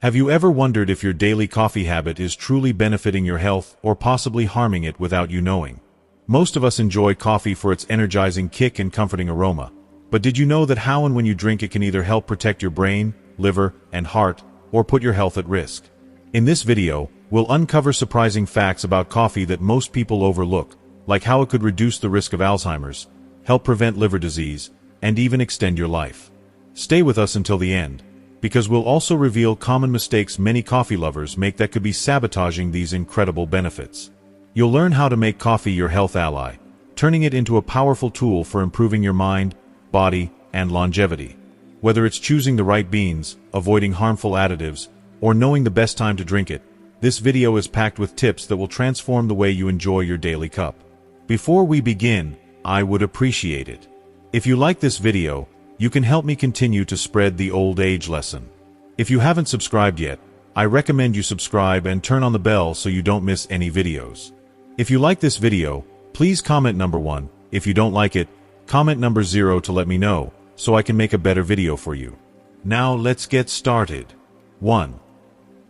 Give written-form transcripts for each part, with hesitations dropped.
Have you ever wondered if your daily coffee habit is truly benefiting your health or possibly harming it without you knowing? Most of us enjoy coffee for its energizing kick and comforting aroma. But did you know that how and when you drink it can either help protect your brain, liver, and heart, or put your health at risk? In this video, we'll uncover surprising facts about coffee that most people overlook, like how it could reduce the risk of Alzheimer's, help prevent liver disease, and even extend your life. Stay with us until the end, because we'll also reveal common mistakes many coffee lovers make that could be sabotaging these incredible benefits. You'll learn how to make coffee your health ally, turning it into a powerful tool for improving your mind, body, and longevity. Whether it's choosing the right beans, avoiding harmful additives, or knowing the best time to drink it, this video is packed with tips that will transform the way you enjoy your daily cup. Before we begin, I would appreciate it if you like this video. You can help me continue to spread the old age lesson. If you haven't subscribed yet, I recommend you subscribe and turn on the bell so you don't miss any videos. If you like this video, please comment number 1. If you don't like it, comment number 0 to let me know, so I can make a better video for you. Now let's get started. 1.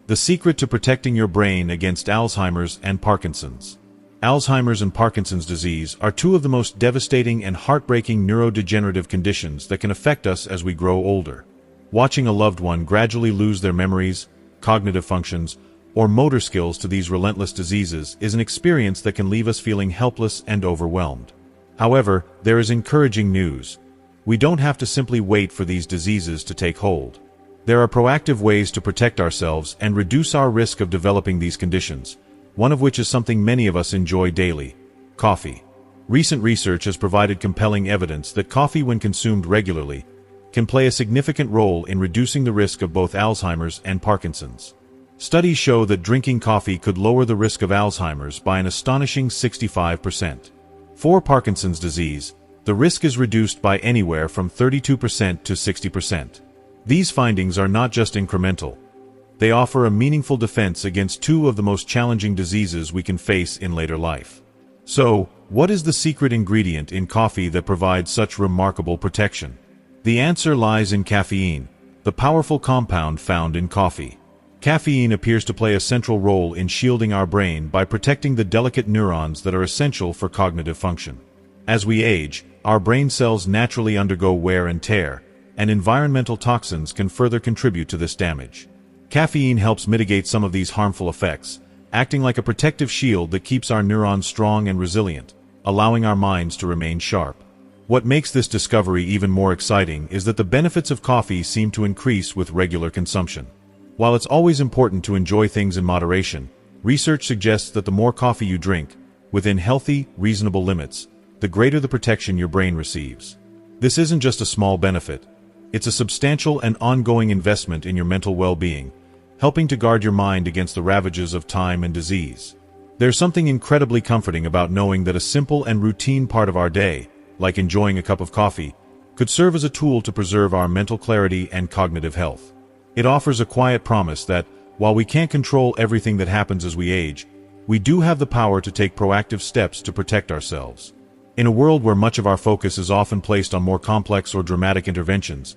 The secret to protecting your brain against Alzheimer's and Parkinson's. Alzheimer's and Parkinson's disease are two of the most devastating and heartbreaking neurodegenerative conditions that can affect us as we grow older. Watching a loved one gradually lose their memories, cognitive functions, or motor skills to these relentless diseases is an experience that can leave us feeling helpless and overwhelmed. However, there is encouraging news. We don't have to simply wait for these diseases to take hold. There are proactive ways to protect ourselves and reduce our risk of developing these conditions, one of which is something many of us enjoy daily: coffee. Recent research has provided compelling evidence that coffee, when consumed regularly, can play a significant role in reducing the risk of both Alzheimer's and Parkinson's. Studies show that drinking coffee could lower the risk of Alzheimer's by an astonishing 65%. For Parkinson's disease, the risk is reduced by anywhere from 32% to 60%. These findings are not just incremental. They offer a meaningful defense against two of the most challenging diseases we can face in later life. So, what is the secret ingredient in coffee that provides such remarkable protection? The answer lies in caffeine, the powerful compound found in coffee. Caffeine appears to play a central role in shielding our brain by protecting the delicate neurons that are essential for cognitive function. As we age, our brain cells naturally undergo wear and tear, and environmental toxins can further contribute to this damage. Caffeine helps mitigate some of these harmful effects, acting like a protective shield that keeps our neurons strong and resilient, allowing our minds to remain sharp. What makes this discovery even more exciting is that the benefits of coffee seem to increase with regular consumption. While it's always important to enjoy things in moderation, research suggests that the more coffee you drink, within healthy, reasonable limits, the greater the protection your brain receives. This isn't just a small benefit. It's a substantial and ongoing investment in your mental well-being, helping to guard your mind against the ravages of time and disease. There's something incredibly comforting about knowing that a simple and routine part of our day, like enjoying a cup of coffee, could serve as a tool to preserve our mental clarity and cognitive health. It offers a quiet promise that, while we can't control everything that happens as we age, we do have the power to take proactive steps to protect ourselves. In a world where much of our focus is often placed on more complex or dramatic interventions,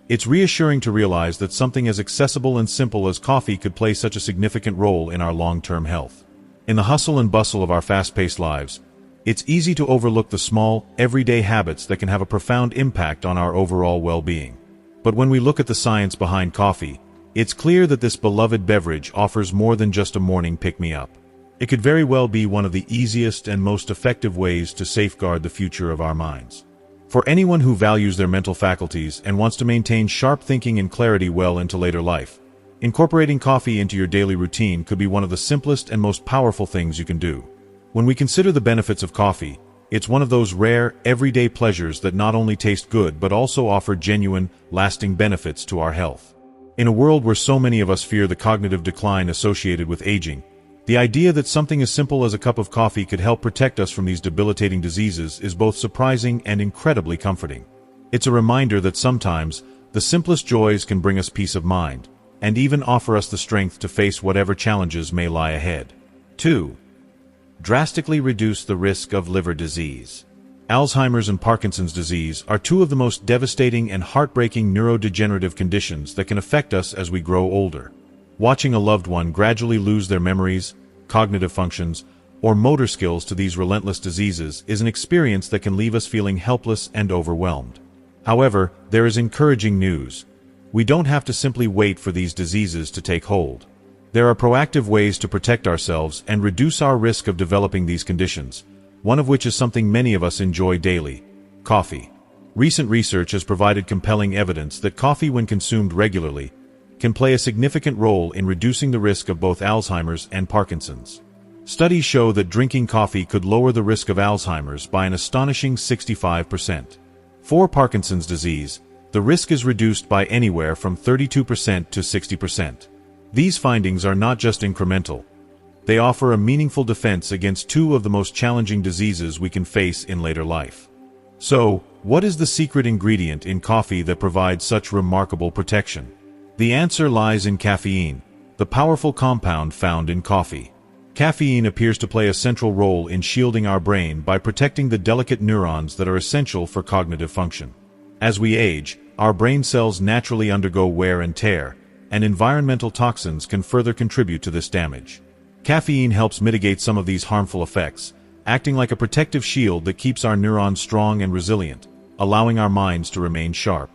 it's reassuring to realize that something as accessible and simple as coffee could play such a significant role in our long-term health. In the hustle and bustle of our fast-paced lives, it's easy to overlook the small, everyday habits that can have a profound impact on our overall well-being. But when we look at the science behind coffee, it's clear that this beloved beverage offers more than just a morning pick-me-up. It could very well be one of the easiest and most effective ways to safeguard the future of our minds. For anyone who values their mental faculties and wants to maintain sharp thinking and clarity well into later life, incorporating coffee into your daily routine could be one of the simplest and most powerful things you can do. When we consider the benefits of coffee, it's one of those rare, everyday pleasures that not only taste good but also offer genuine, lasting benefits to our health. In a world where so many of us fear the cognitive decline associated with aging, the idea that something as simple as a cup of coffee could help protect us from these debilitating diseases is both surprising and incredibly comforting. It's a reminder that sometimes, the simplest joys can bring us peace of mind, and even offer us the strength to face whatever challenges may lie ahead. 2. Drastically reduce the risk of liver disease. Alzheimer's and Parkinson's disease are two of the most devastating and heartbreaking neurodegenerative conditions that can affect us as we grow older. Watching a loved one gradually lose their memories, cognitive functions, or motor skills to these relentless diseases is an experience that can leave us feeling helpless and overwhelmed. However, there is encouraging news. We don't have to simply wait for these diseases to take hold. There are proactive ways to protect ourselves and reduce our risk of developing these conditions, one of which is something many of us enjoy daily: coffee. Recent research has provided compelling evidence that coffee, when consumed regularly, can play a significant role in reducing the risk of both Alzheimer's and Parkinson's. Studies show that drinking coffee could lower the risk of Alzheimer's by an astonishing 65%. For Parkinson's disease, the risk is reduced by anywhere from 32% to 60%. These findings are not just incremental. They offer a meaningful defense against two of the most challenging diseases we can face in later life. So, what is the secret ingredient in coffee that provides such remarkable protection? The answer lies in caffeine, the powerful compound found in coffee. Caffeine appears to play a central role in shielding our brain by protecting the delicate neurons that are essential for cognitive function. As we age, our brain cells naturally undergo wear and tear, and environmental toxins can further contribute to this damage. Caffeine helps mitigate some of these harmful effects, acting like a protective shield that keeps our neurons strong and resilient, allowing our minds to remain sharp.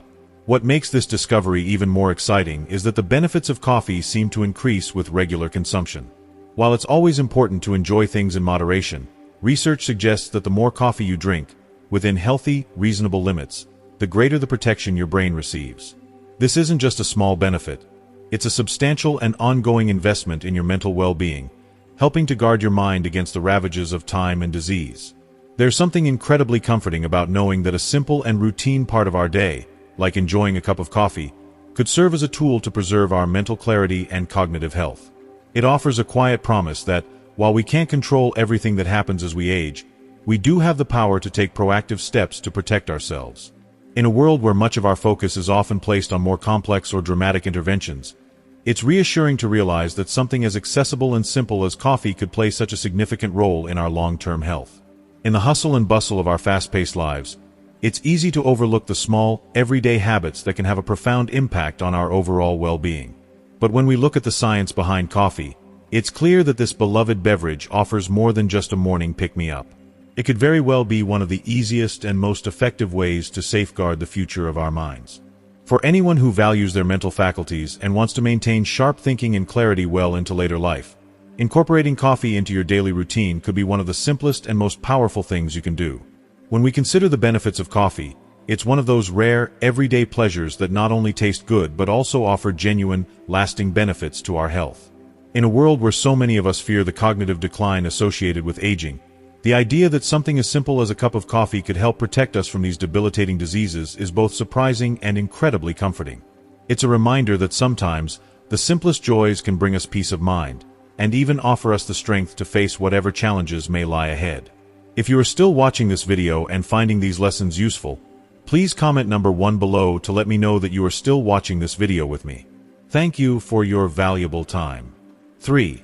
What makes this discovery even more exciting is that the benefits of coffee seem to increase with regular consumption. While it's always important to enjoy things in moderation, research suggests that the more coffee you drink, within healthy, reasonable limits, the greater the protection your brain receives. This isn't just a small benefit. It's a substantial and ongoing investment in your mental well-being, helping to guard your mind against the ravages of time and disease. There's something incredibly comforting about knowing that a simple and routine part of our day, like enjoying a cup of coffee, could serve as a tool to preserve our mental clarity and cognitive health. It offers a quiet promise that, while we can't control everything that happens as we age, we do have the power to take proactive steps to protect ourselves. In a world where much of our focus is often placed on more complex or dramatic interventions, it's reassuring to realize that something as accessible and simple as coffee could play such a significant role in our long-term health. In the hustle and bustle of our fast-paced lives, it's easy to overlook the small, everyday habits that can have a profound impact on our overall well-being. But when we look at the science behind coffee, it's clear that this beloved beverage offers more than just a morning pick-me-up. It could very well be one of the easiest and most effective ways to safeguard the future of our minds. For anyone who values their mental faculties and wants to maintain sharp thinking and clarity well into later life, incorporating coffee into your daily routine could be one of the simplest and most powerful things you can do. When we consider the benefits of coffee, it's one of those rare, everyday pleasures that not only taste good but also offer genuine, lasting benefits to our health. In a world where so many of us fear the cognitive decline associated with aging, the idea that something as simple as a cup of coffee could help protect us from these debilitating diseases is both surprising and incredibly comforting. It's a reminder that sometimes, the simplest joys can bring us peace of mind, and even offer us the strength to face whatever challenges may lie ahead. If you are still watching this video and finding these lessons useful, please comment number 1 below to let me know that you are still watching this video with me. Thank you for your valuable time. 3.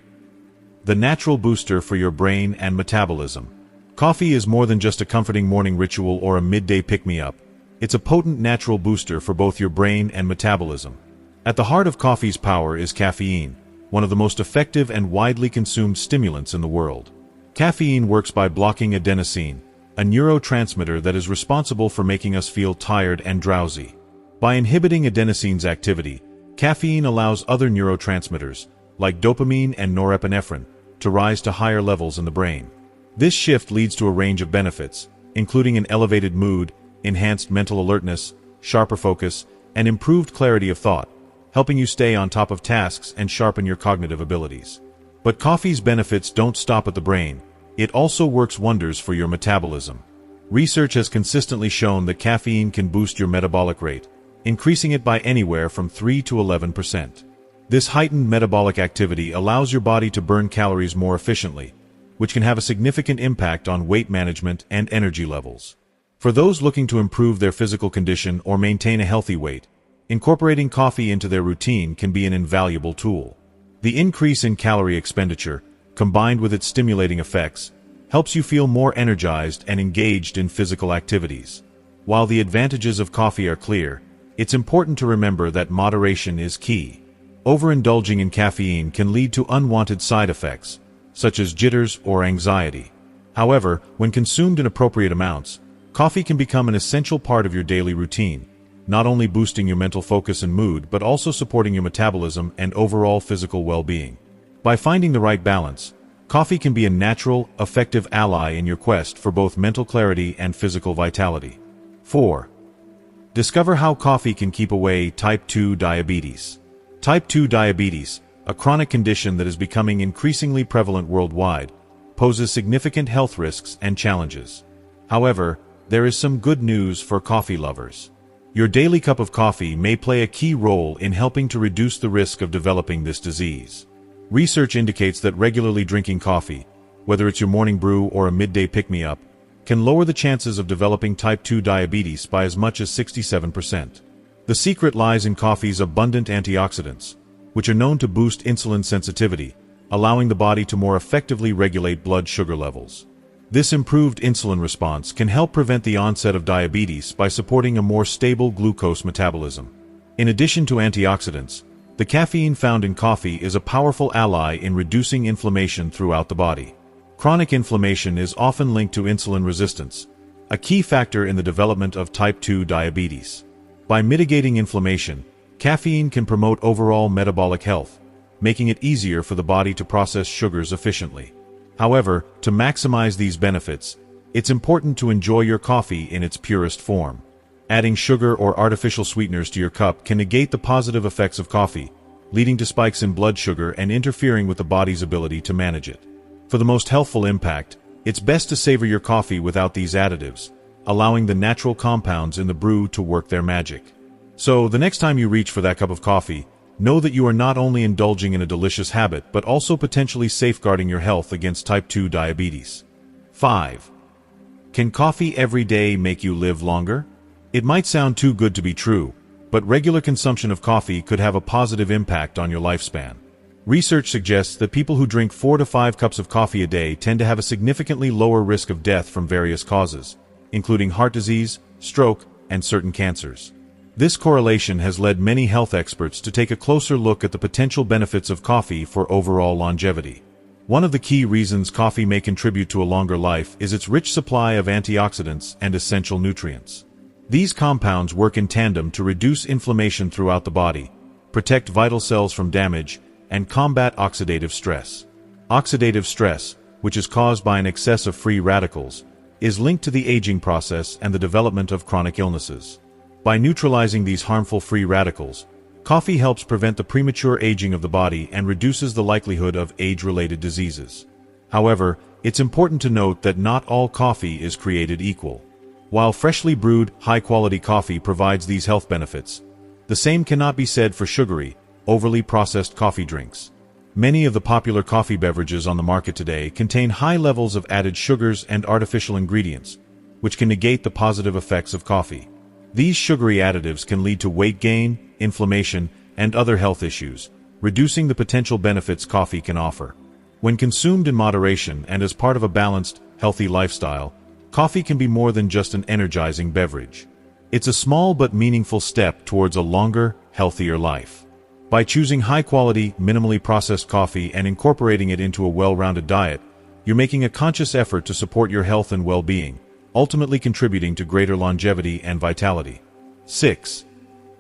The natural booster for your brain and metabolism. Coffee is more than just a comforting morning ritual or a midday pick-me-up. It's a potent natural booster for both your brain and metabolism. At the heart of coffee's power is caffeine, one of the most effective and widely consumed stimulants in the world. Caffeine works by blocking adenosine, a neurotransmitter that is responsible for making us feel tired and drowsy. By inhibiting adenosine's activity, caffeine allows other neurotransmitters, like dopamine and norepinephrine, to rise to higher levels in the brain. This shift leads to a range of benefits, including an elevated mood, enhanced mental alertness, sharper focus, and improved clarity of thought, helping you stay on top of tasks and sharpen your cognitive abilities. But coffee's benefits don't stop at the brain. It also works wonders for your metabolism. Research has consistently shown that caffeine can boost your metabolic rate, increasing it by anywhere from 3 to 11%. This heightened metabolic activity allows your body to burn calories more efficiently, which can have a significant impact on weight management and energy levels. For those looking to improve their physical condition or maintain a healthy weight, incorporating coffee into their routine can be an invaluable tool. The increase in calorie expenditure, combined with its stimulating effects, helps you feel more energized and engaged in physical activities. While the advantages of coffee are clear, it's important to remember that moderation is key. Overindulging in caffeine can lead to unwanted side effects, such as jitters or anxiety. However, when consumed in appropriate amounts, coffee can become an essential part of your daily routine, not only boosting your mental focus and mood but also supporting your metabolism and overall physical well-being. By finding the right balance, coffee can be a natural, effective ally in your quest for both mental clarity and physical vitality. 4. Discover how coffee can keep away type 2 diabetes. Type 2 diabetes, a chronic condition that is becoming increasingly prevalent worldwide, poses significant health risks and challenges. However, there is some good news for coffee lovers. Your daily cup of coffee may play a key role in helping to reduce the risk of developing this disease. Research indicates that regularly drinking coffee, whether it's your morning brew or a midday pick-me-up, can lower the chances of developing type 2 diabetes by as much as 67%. The secret lies in coffee's abundant antioxidants, which are known to boost insulin sensitivity, allowing the body to more effectively regulate blood sugar levels. This improved insulin response can help prevent the onset of diabetes by supporting a more stable glucose metabolism. In addition to antioxidants, the caffeine found in coffee is a powerful ally in reducing inflammation throughout the body. Chronic inflammation is often linked to insulin resistance, a key factor in the development of type 2 diabetes. By mitigating inflammation, caffeine can promote overall metabolic health, making it easier for the body to process sugars efficiently. However, to maximize these benefits, it's important to enjoy your coffee in its purest form. Adding sugar or artificial sweeteners to your cup can negate the positive effects of coffee, leading to spikes in blood sugar and interfering with the body's ability to manage it. For the most healthful impact, it's best to savor your coffee without these additives, allowing the natural compounds in the brew to work their magic. So, the next time you reach for that cup of coffee, know that you are not only indulging in a delicious habit but also potentially safeguarding your health against type 2 diabetes. 5. Can coffee every day make you live longer? It might sound too good to be true, but regular consumption of coffee could have a positive impact on your lifespan. Research suggests that people who drink 4 to 5 cups of coffee a day tend to have a significantly lower risk of death from various causes, including heart disease, stroke, and certain cancers. This correlation has led many health experts to take a closer look at the potential benefits of coffee for overall longevity. One of the key reasons coffee may contribute to a longer life is its rich supply of antioxidants and essential nutrients. These compounds work in tandem to reduce inflammation throughout the body, protect vital cells from damage, and combat oxidative stress. Oxidative stress, which is caused by an excess of free radicals, is linked to the aging process and the development of chronic illnesses. By neutralizing these harmful free radicals, coffee helps prevent the premature aging of the body and reduces the likelihood of age-related diseases. However, it's important to note that not all coffee is created equal. While freshly brewed, high-quality coffee provides these health benefits, the same cannot be said for sugary, overly processed coffee drinks. Many of the popular coffee beverages on the market today contain high levels of added sugars and artificial ingredients, which can negate the positive effects of coffee. These sugary additives can lead to weight gain, inflammation, and other health issues, reducing the potential benefits coffee can offer. When consumed in moderation and as part of a balanced, healthy lifestyle, coffee can be more than just an energizing beverage. It's a small but meaningful step towards a longer, healthier life. By choosing high-quality, minimally processed coffee and incorporating it into a well-rounded diet, you're making a conscious effort to support your health and well-being, ultimately contributing to greater longevity and vitality. 6.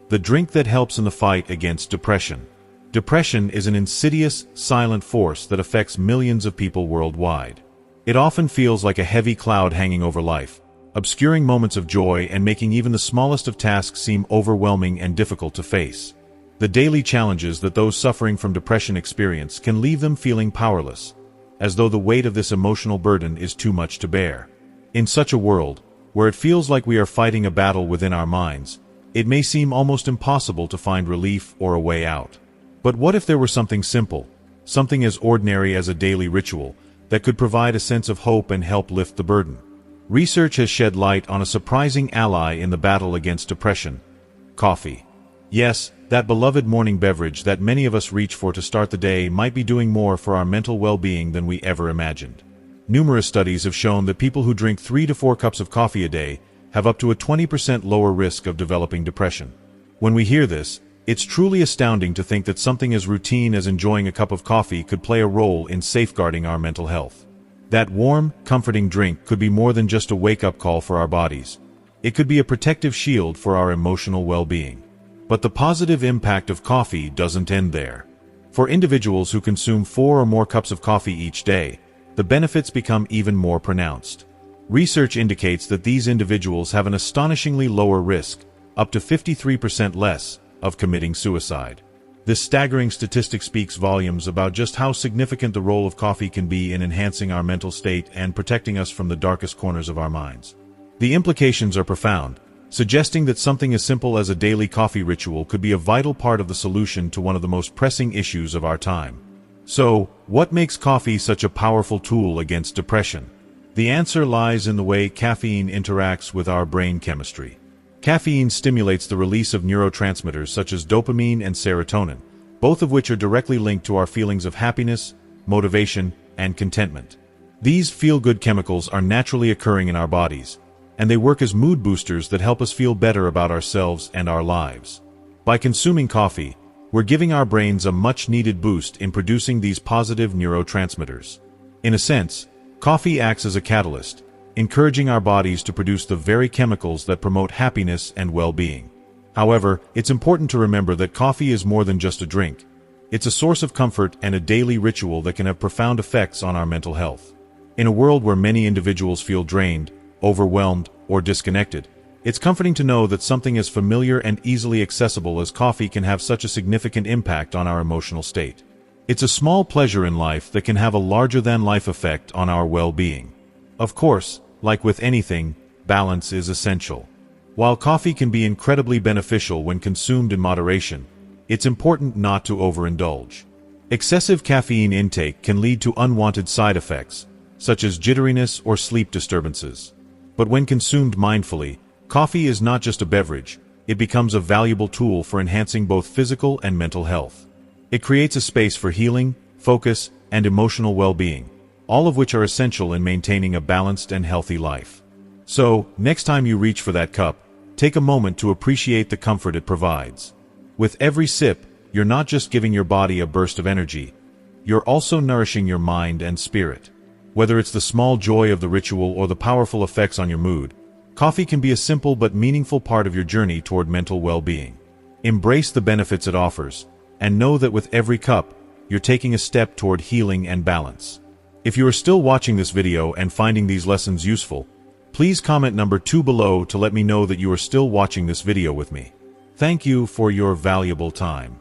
The drink that helps in the fight against depression. Depression is an insidious, silent force that affects millions of people worldwide. It often feels like a heavy cloud hanging over life, obscuring moments of joy and making even the smallest of tasks seem overwhelming and difficult to face. The daily challenges that those suffering from depression experience can leave them feeling powerless, as though the weight of this emotional burden is too much to bear. In such a world, where it feels like we are fighting a battle within our minds, it may seem almost impossible to find relief or a way out. But what if there were something simple, something as ordinary as a daily ritual, that could provide a sense of hope and help lift the burden? Research has shed light on a surprising ally in the battle against depression: coffee. Yes, that beloved morning beverage that many of us reach for to start the day might be doing more for our mental well-being than we ever imagined. Numerous studies have shown that people who drink 3 to 4 cups of coffee a day have up to a 20% lower risk of developing depression. When we hear this, It's truly astounding to think that something as routine as enjoying a cup of coffee could play a role in safeguarding our mental health. That warm, comforting drink could be more than just a wake-up call for our bodies. It could be a protective shield for our emotional well-being. But the positive impact of coffee doesn't end there. For individuals who consume 4 or more cups of coffee each day, the benefits become even more pronounced. Research indicates that these individuals have an astonishingly lower risk, up to 53% less, of committing suicide. This staggering statistic speaks volumes about just how significant the role of coffee can be in enhancing our mental state and protecting us from the darkest corners of our minds. The implications are profound, suggesting that something as simple as a daily coffee ritual could be a vital part of the solution to one of the most pressing issues of our time. So, what makes coffee such a powerful tool against depression? The answer lies in the way caffeine interacts with our brain chemistry. Caffeine stimulates the release of neurotransmitters such as dopamine and serotonin, both of which are directly linked to our feelings of happiness, motivation, and contentment. These feel-good chemicals are naturally occurring in our bodies, and they work as mood boosters that help us feel better about ourselves and our lives. By consuming coffee, we're giving our brains a much-needed boost in producing these positive neurotransmitters. In a sense, coffee acts as a catalyst, encouraging our bodies to produce the very chemicals that promote happiness and well-being. However, it's important to remember that coffee is more than just a drink. It's a source of comfort and a daily ritual that can have profound effects on our mental health. In a world where many individuals feel drained, overwhelmed, or disconnected, it's comforting to know that something as familiar and easily accessible as coffee can have such a significant impact on our emotional state. It's a small pleasure in life that can have a larger-than-life effect on our well-being. Of course, like with anything, balance is essential. While coffee can be incredibly beneficial when consumed in moderation, it's important not to overindulge. Excessive caffeine intake can lead to unwanted side effects, such as jitteriness or sleep disturbances. But when consumed mindfully, coffee is not just a beverage, it becomes a valuable tool for enhancing both physical and mental health. It creates a space for healing, focus, and emotional well-being, all of which are essential in maintaining a balanced and healthy life. So, next time you reach for that cup, take a moment to appreciate the comfort it provides. With every sip, you're not just giving your body a burst of energy, you're also nourishing your mind and spirit. Whether it's the small joy of the ritual or the powerful effects on your mood, coffee can be a simple but meaningful part of your journey toward mental well-being. Embrace the benefits it offers, and know that with every cup, you're taking a step toward healing and balance. If you are still watching this video and finding these lessons useful, please comment number 2 below to let me know that you are still watching this video with me. Thank you for your valuable time.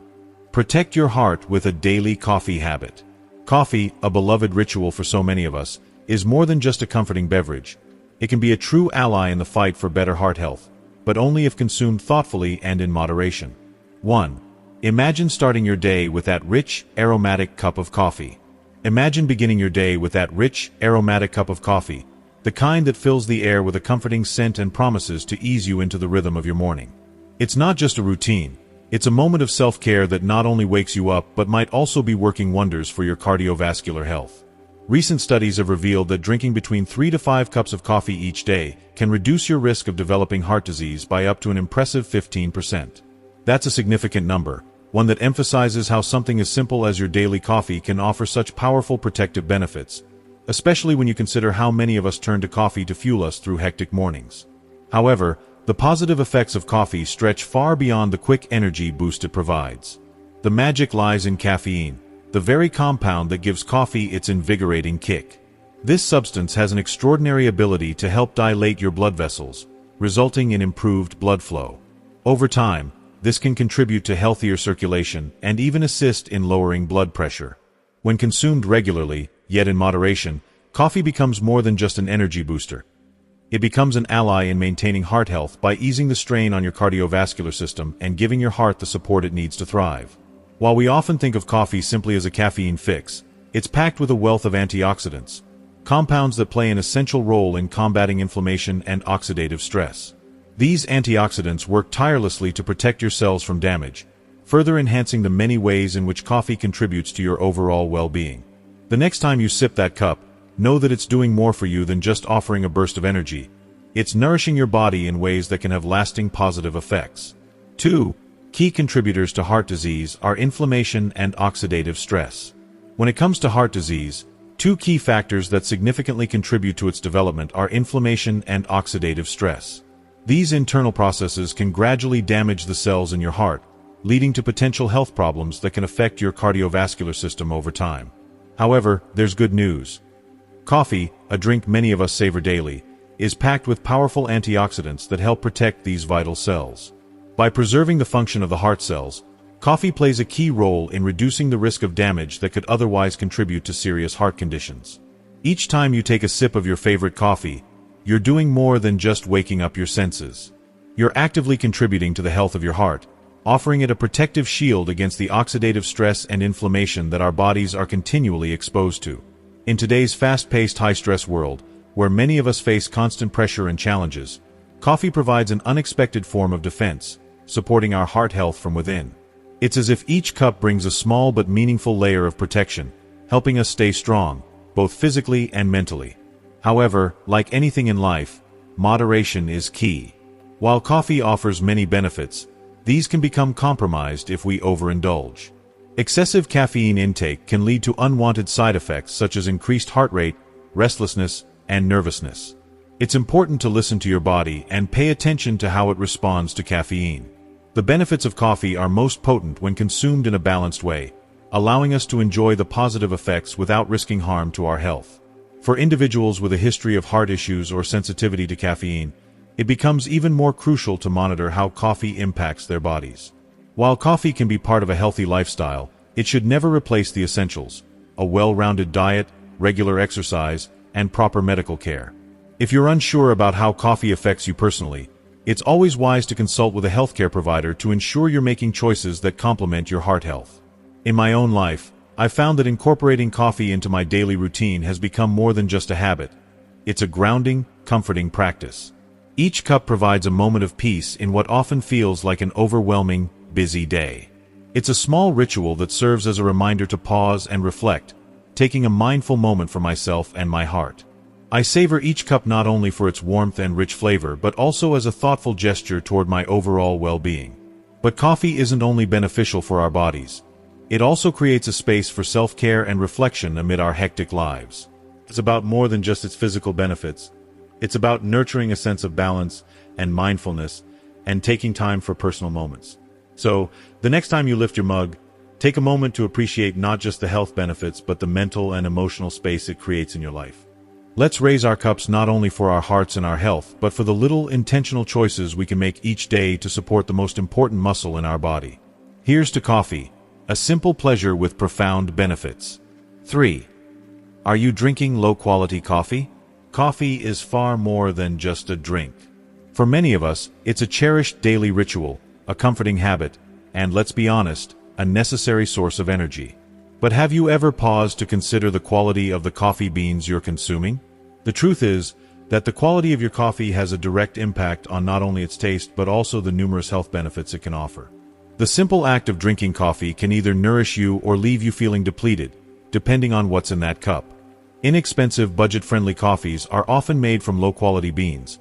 Protect your heart with a daily coffee habit. Coffee, a beloved ritual for so many of us, is more than just a comforting beverage. It can be a true ally in the fight for better heart health, but only if consumed thoughtfully and in moderation. 1. Imagine starting your day with that rich, aromatic cup of coffee. Imagine beginning your day with that rich, aromatic cup of coffee, the kind that fills the air with a comforting scent and promises to ease you into the rhythm of your morning. It's not just a routine, it's a moment of self-care that not only wakes you up but might also be working wonders for your cardiovascular health. Recent studies have revealed that drinking between 3 to 5 cups of coffee each day can reduce your risk of developing heart disease by up to an impressive 15%. That's a significant number, one that emphasizes how something as simple as your daily coffee can offer such powerful protective benefits, especially when you consider how many of us turn to coffee to fuel us through hectic mornings. However, the positive effects of coffee stretch far beyond the quick energy boost it provides. The magic lies in caffeine, the very compound that gives coffee its invigorating kick. This substance has an extraordinary ability to help dilate your blood vessels, resulting in improved blood flow. Over time, this can contribute to healthier circulation and even assist in lowering blood pressure. When consumed regularly, yet in moderation, coffee becomes more than just an energy booster. It becomes an ally in maintaining heart health by easing the strain on your cardiovascular system and giving your heart the support it needs to thrive. While we often think of coffee simply as a caffeine fix, it's packed with a wealth of antioxidants, compounds that play an essential role in combating inflammation and oxidative stress. These antioxidants work tirelessly to protect your cells from damage, further enhancing the many ways in which coffee contributes to your overall well-being. The next time you sip that cup, know that it's doing more for you than just offering a burst of energy. It's nourishing your body in ways that can have lasting positive effects. 2. Key contributors to heart disease are inflammation and oxidative stress. When it comes to heart disease, two key factors that significantly contribute to its development are inflammation and oxidative stress. These internal processes can gradually damage the cells in your heart, leading to potential health problems that can affect your cardiovascular system over time. However, there's good news. Coffee, a drink many of us savor daily, is packed with powerful antioxidants that help protect these vital cells. By preserving the function of the heart cells, coffee plays a key role in reducing the risk of damage that could otherwise contribute to serious heart conditions. Each time you take a sip of your favorite coffee, you're doing more than just waking up your senses. You're actively contributing to the health of your heart, offering it a protective shield against the oxidative stress and inflammation that our bodies are continually exposed to. In today's fast-paced, high-stress world, where many of us face constant pressure and challenges, coffee provides an unexpected form of defense, supporting our heart health from within. It's as if each cup brings a small but meaningful layer of protection, helping us stay strong, both physically and mentally. However, like anything in life, moderation is key. While coffee offers many benefits, these can become compromised if we overindulge. Excessive caffeine intake can lead to unwanted side effects such as increased heart rate, restlessness, and nervousness. It's important to listen to your body and pay attention to how it responds to caffeine. The benefits of coffee are most potent when consumed in a balanced way, allowing us to enjoy the positive effects without risking harm to our health. For individuals with a history of heart issues or sensitivity to caffeine, it becomes even more crucial to monitor how coffee impacts their bodies. While coffee can be part of a healthy lifestyle, it should never replace the essentials: a well-rounded diet, regular exercise, and proper medical care. If you're unsure about how coffee affects you personally, it's always wise to consult with a healthcare provider to ensure you're making choices that complement your heart health. In my own life, I've found that incorporating coffee into my daily routine has become more than just a habit. It's a grounding, comforting practice. Each cup provides a moment of peace in what often feels like an overwhelming, busy day. It's a small ritual that serves as a reminder to pause and reflect, taking a mindful moment for myself and my heart. I savor each cup not only for its warmth and rich flavor but also as a thoughtful gesture toward my overall well-being. But coffee isn't only beneficial for our bodies. It also creates a space for self-care and reflection amid our hectic lives. It's about more than just its physical benefits. It's about nurturing a sense of balance and mindfulness and taking time for personal moments. So, the next time you lift your mug, take a moment to appreciate not just the health benefits but the mental and emotional space it creates in your life. Let's raise our cups not only for our hearts and our health, but for the little intentional choices we can make each day to support the most important muscle in our body. Here's to coffee, a simple pleasure with profound benefits. 3. Are you drinking low-quality coffee? Coffee is far more than just a drink. For many of us, it's a cherished daily ritual, a comforting habit, and let's be honest, a necessary source of energy. But have you ever paused to consider the quality of the coffee beans you're consuming? The truth is that the quality of your coffee has a direct impact on not only its taste but also the numerous health benefits it can offer. The simple act of drinking coffee can either nourish you or leave you feeling depleted, depending on what's in that cup. Inexpensive, budget-friendly coffees are often made from low-quality beans,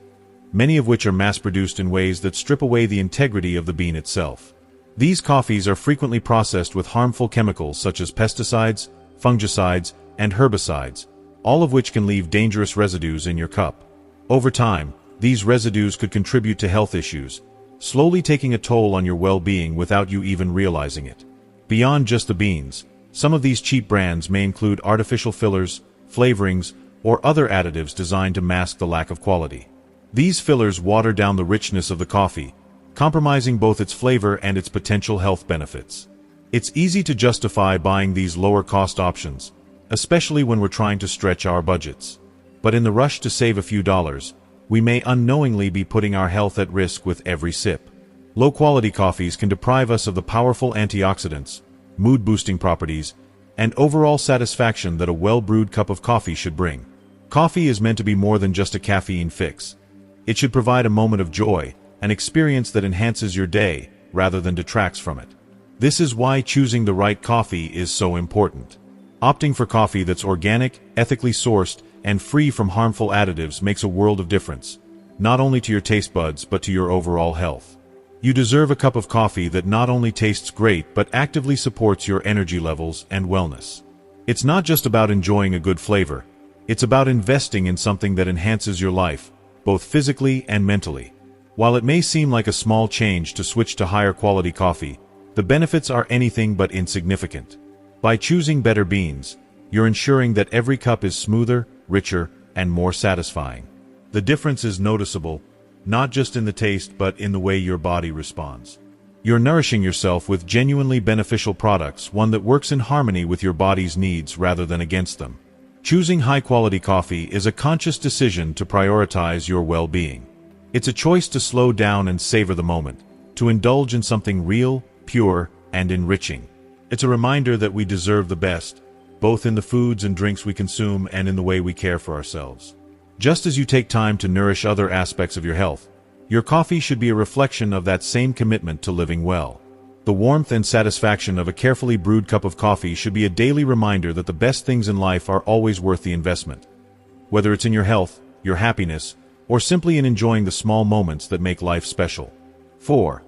many of which are mass-produced in ways that strip away the integrity of the bean itself. These coffees are frequently processed with harmful chemicals such as pesticides, fungicides, and herbicides, all of which can leave dangerous residues in your cup. Over time, these residues could contribute to health issues, slowly taking a toll on your well-being without you even realizing it. Beyond just the beans, some of these cheap brands may include artificial fillers, flavorings, or other additives designed to mask the lack of quality. These fillers water down the richness of the coffee, compromising both its flavor and its potential health benefits. It's easy to justify buying these lower-cost options, especially when we're trying to stretch our budgets. But in the rush to save a few dollars, we may unknowingly be putting our health at risk with every sip. Low-quality coffees can deprive us of the powerful antioxidants, mood-boosting properties, and overall satisfaction that a well-brewed cup of coffee should bring. Coffee is meant to be more than just a caffeine fix. It should provide a moment of joy, an experience that enhances your day, rather than detracts from it. This is why choosing the right coffee is so important. Opting for coffee that's organic, ethically sourced, and free from harmful additives makes a world of difference, not only to your taste buds but to your overall health. You deserve a cup of coffee that not only tastes great but actively supports your energy levels and wellness. It's not just about enjoying a good flavor. It's about investing in something that enhances your life, both physically and mentally. While it may seem like a small change to switch to higher quality coffee, the benefits are anything but insignificant. By choosing better beans, you're ensuring that every cup is smoother, richer, and more satisfying. The difference is noticeable, not just in the taste but in the way your body responds. You're nourishing yourself with genuinely beneficial products, one that works in harmony with your body's needs rather than against them. Choosing high-quality coffee is a conscious decision to prioritize your well-being. It's a choice to slow down and savor the moment, to indulge in something real, pure, and enriching. It's a reminder that we deserve the best, both in the foods and drinks we consume and in the way we care for ourselves. Just as you take time to nourish other aspects of your health, your coffee should be a reflection of that same commitment to living well. The warmth and satisfaction of a carefully brewed cup of coffee should be a daily reminder that the best things in life are always worth the investment. Whether it's in your health, your happiness, or simply in enjoying the small moments that make life special. 4.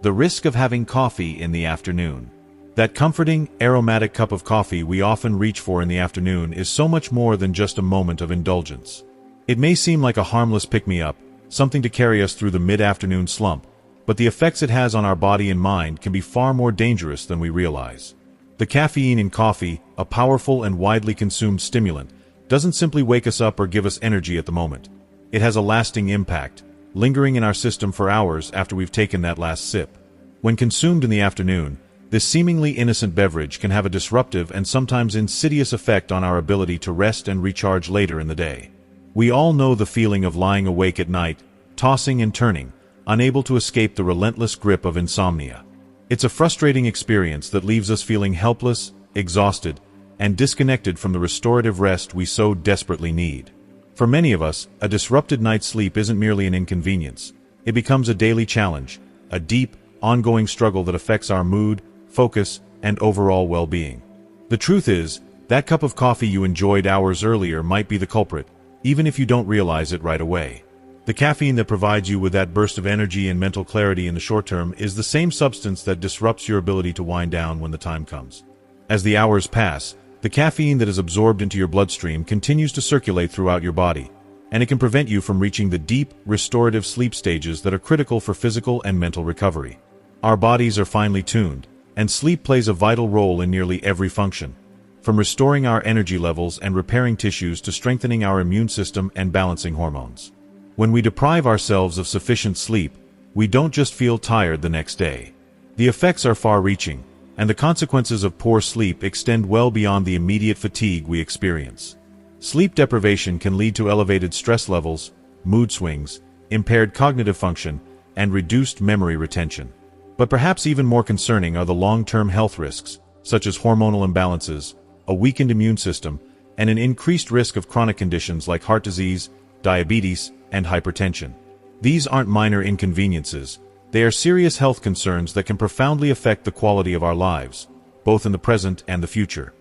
The risk of having coffee in the afternoon. That comforting, aromatic cup of coffee we often reach for in the afternoon is so much more than just a moment of indulgence. It may seem like a harmless pick-me-up, something to carry us through the mid-afternoon slump, but the effects it has on our body and mind can be far more dangerous than we realize. The caffeine in coffee, a powerful and widely consumed stimulant, doesn't simply wake us up or give us energy at the moment. It has a lasting impact, lingering in our system for hours after we've taken that last sip. When consumed in the afternoon, this seemingly innocent beverage can have a disruptive and sometimes insidious effect on our ability to rest and recharge later in the day. We all know the feeling of lying awake at night, tossing and turning, unable to escape the relentless grip of insomnia. It's a frustrating experience that leaves us feeling helpless, exhausted, and disconnected from the restorative rest we so desperately need. For many of us, a disrupted night's sleep isn't merely an inconvenience. It becomes a daily challenge, a deep, ongoing struggle that affects our mood, focus, and overall well-being. The truth is, that cup of coffee you enjoyed hours earlier might be the culprit, even if you don't realize it right away. The caffeine that provides you with that burst of energy and mental clarity in the short term is the same substance that disrupts your ability to wind down when the time comes. As the hours pass, the caffeine that is absorbed into your bloodstream continues to circulate throughout your body, and it can prevent you from reaching the deep, restorative sleep stages that are critical for physical and mental recovery. Our bodies are finely tuned, and sleep plays a vital role in nearly every function, from restoring our energy levels and repairing tissues to strengthening our immune system and balancing hormones. When we deprive ourselves of sufficient sleep, we don't just feel tired the next day. The effects are far-reaching, and the consequences of poor sleep extend well beyond the immediate fatigue we experience. Sleep deprivation can lead to elevated stress levels, mood swings, impaired cognitive function, and reduced memory retention. But perhaps even more concerning are the long-term health risks, such as hormonal imbalances, a weakened immune system, and an increased risk of chronic conditions like heart disease, diabetes, and hypertension. These aren't minor inconveniences. They are serious health concerns that can profoundly affect the quality of our lives, both in the present and the future.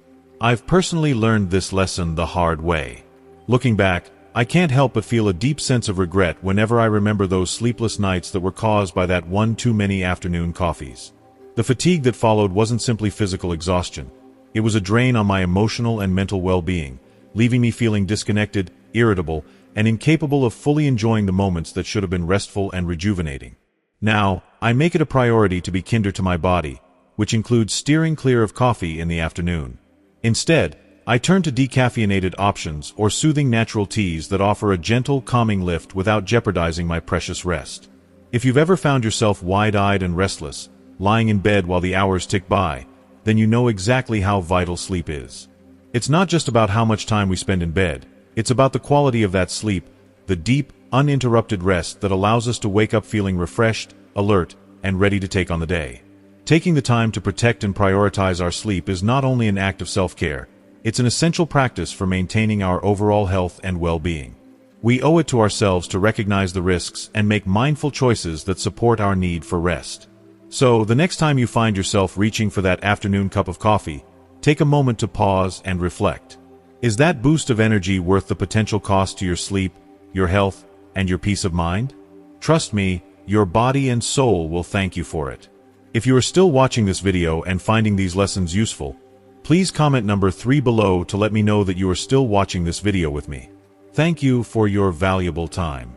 I've personally learned this lesson the hard way. Looking back, I can't help but feel a deep sense of regret whenever I remember those sleepless nights that were caused by that one too many afternoon coffees. The fatigue that followed wasn't simply physical exhaustion. It was a drain on my emotional and mental well-being, leaving me feeling disconnected, irritable, and incapable of fully enjoying the moments that should have been restful and rejuvenating. Now, I make it a priority to be kinder to my body, which includes steering clear of coffee in the afternoon. Instead, I turn to decaffeinated options or soothing natural teas that offer a gentle, calming lift without jeopardizing my precious rest. If you've ever found yourself wide-eyed and restless, lying in bed while the hours tick by, then you know exactly how vital sleep is. It's not just about how much time we spend in bed. It's about the quality of that sleep, the deep, uninterrupted rest that allows us to wake up feeling refreshed, alert, and ready to take on the day. Taking the time to protect and prioritize our sleep is not only an act of self-care, it's an essential practice for maintaining our overall health and well-being. We owe it to ourselves to recognize the risks and make mindful choices that support our need for rest. So, the next time you find yourself reaching for that afternoon cup of coffee, take a moment to pause and reflect. Is that boost of energy worth the potential cost to your sleep, your health, and your peace of mind? Trust me, your body and soul will thank you for it. If you are still watching this video and finding these lessons useful, please comment number 3 below to let me know that you are still watching this video with me. Thank you for your valuable time.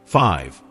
5.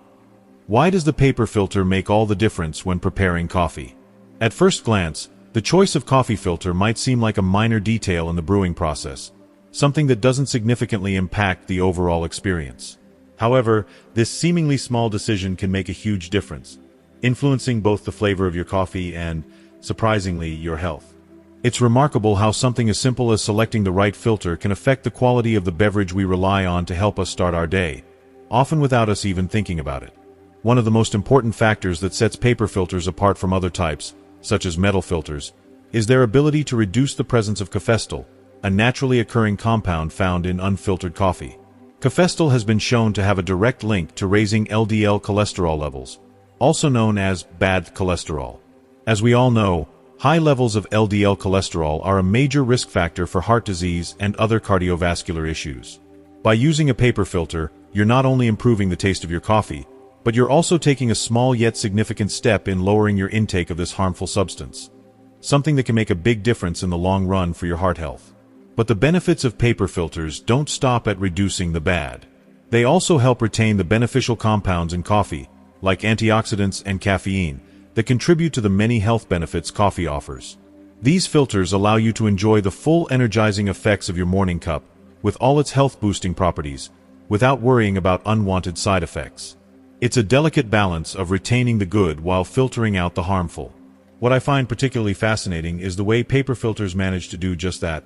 Why does the paper filter make all the difference when preparing coffee? At first glance, the choice of coffee filter might seem like a minor detail in the brewing process, something that doesn't significantly impact the overall experience. However, this seemingly small decision can make a huge difference, influencing both the flavor of your coffee and, surprisingly, your health. It's remarkable how something as simple as selecting the right filter can affect the quality of the beverage we rely on to help us start our day, often without us even thinking about it. One of the most important factors that sets paper filters apart from other types, such as metal filters, is their ability to reduce the presence of cafestol, a naturally occurring compound found in unfiltered coffee. Cafestol has been shown to have a direct link to raising LDL cholesterol levels, also known as bad cholesterol. As we all know, high levels of LDL cholesterol are a major risk factor for heart disease and other cardiovascular issues. By using a paper filter, you're not only improving the taste of your coffee, but you're also taking a small yet significant step in lowering your intake of this harmful substance, something that can make a big difference in the long run for your heart health. But the benefits of paper filters don't stop at reducing the bad. They also help retain the beneficial compounds in coffee, like antioxidants and caffeine, that contribute to the many health benefits coffee offers. These filters allow you to enjoy the full energizing effects of your morning cup, with all its health-boosting properties, without worrying about unwanted side effects. It's a delicate balance of retaining the good while filtering out the harmful. What I find particularly fascinating is the way paper filters manage to do just that,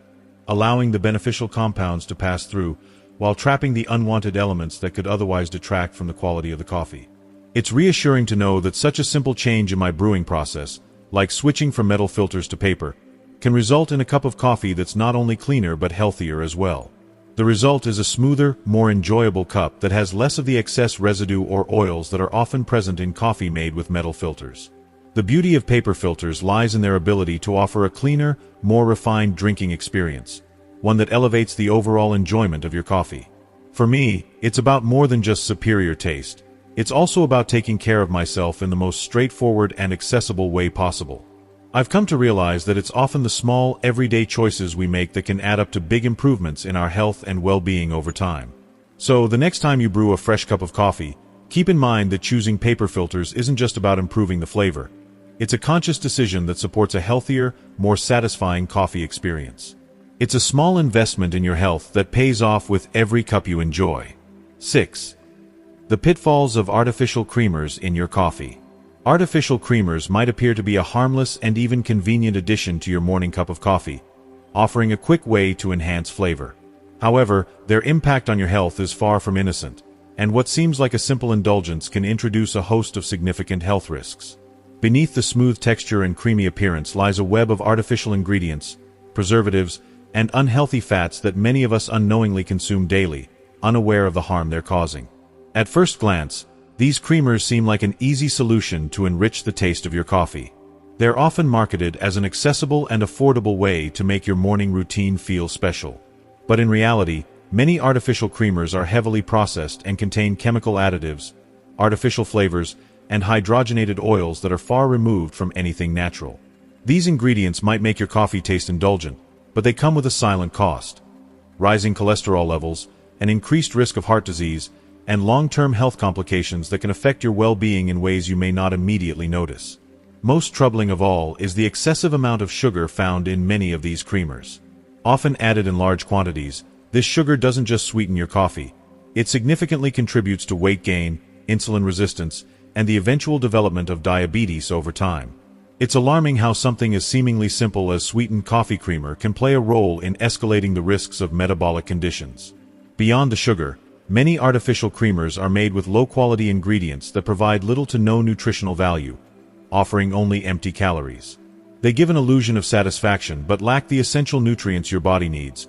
allowing the beneficial compounds to pass through, while trapping the unwanted elements that could otherwise detract from the quality of the coffee. It's reassuring to know that such a simple change in my brewing process, like switching from metal filters to paper, can result in a cup of coffee that's not only cleaner but healthier as well. The result is a smoother, more enjoyable cup that has less of the excess residue or oils that are often present in coffee made with metal filters. The beauty of paper filters lies in their ability to offer a cleaner, more refined drinking experience, one that elevates the overall enjoyment of your coffee. For me, it's about more than just superior taste. It's also about taking care of myself in the most straightforward and accessible way possible. I've come to realize that it's often the small, everyday choices we make that can add up to big improvements in our health and well-being over time. So, the next time you brew a fresh cup of coffee, keep in mind that choosing paper filters isn't just about improving the flavor. It's a conscious decision that supports a healthier, more satisfying coffee experience. It's a small investment in your health that pays off with every cup you enjoy. 6. The pitfalls of artificial creamers in your coffee. Artificial creamers might appear to be a harmless and even convenient addition to your morning cup of coffee, offering a quick way to enhance flavor. However, their impact on your health is far from innocent, and what seems like a simple indulgence can introduce a host of significant health risks. Beneath the smooth texture and creamy appearance lies a web of artificial ingredients, preservatives, and unhealthy fats that many of us unknowingly consume daily, unaware of the harm they're causing. At first glance, these creamers seem like an easy solution to enrich the taste of your coffee. They're often marketed as an accessible and affordable way to make your morning routine feel special. But in reality, many artificial creamers are heavily processed and contain chemical additives, artificial flavors, and hydrogenated oils that are far removed from anything natural. These ingredients might make your coffee taste indulgent, but they come with a silent cost: rising cholesterol levels, an increased risk of heart disease, and long-term health complications that can affect your well-being in ways you may not immediately notice. Most troubling of all is the excessive amount of sugar found in many of these creamers. Often added in large quantities, this sugar doesn't just sweeten your coffee, it significantly contributes to weight gain, insulin resistance, and the eventual development of diabetes over time. It's alarming how something as seemingly simple as sweetened coffee creamer can play a role in escalating the risks of metabolic conditions. Beyond the sugar, many artificial creamers are made with low-quality ingredients that provide little to no nutritional value, offering only empty calories. They give an illusion of satisfaction but lack the essential nutrients your body needs,